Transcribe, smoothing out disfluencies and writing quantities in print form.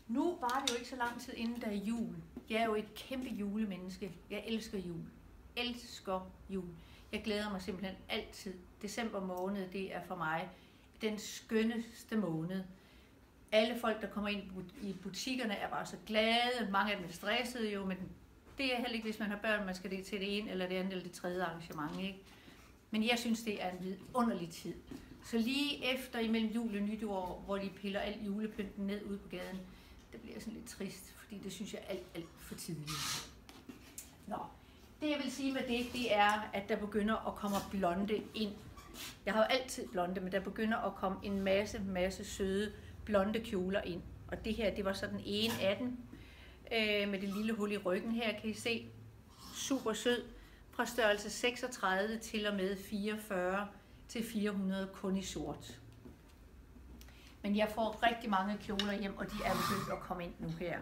Nu var det jo ikke så lang tid inden der er jul. Jeg er jo et kæmpe julemenneske. Jeg elsker jul. Elsker jul. Jeg glæder mig simpelthen altid. December måned, det er for mig den skønneste måned. Alle folk, der kommer ind i butikkerne, er bare så glade. Mange af dem er stressede jo, men det er heller ikke, hvis man har børn, man skal det til det ene eller det andet eller det tredje arrangement, ikke? Men jeg synes, det er en vidunderlig tid. Så lige efter imellem jul og nytår, hvor de piller al julepynten ned ude på gaden, det bliver sådan lidt trist, fordi det synes jeg er alt for tidligt. Nå, det jeg vil sige med det er, at der begynder at komme blonde ind. Jeg har jo altid blonde, men der begynder at komme en masse søde blonde kjoler ind. Og det her, det var så den ene af dem, med det lille hul i ryggen her, kan I se. Super sød. Fra størrelse 36 til og med 44 til 400 kun i sort. Men jeg får rigtig mange kjoler hjem, og de er begyndt at komme ind nu her.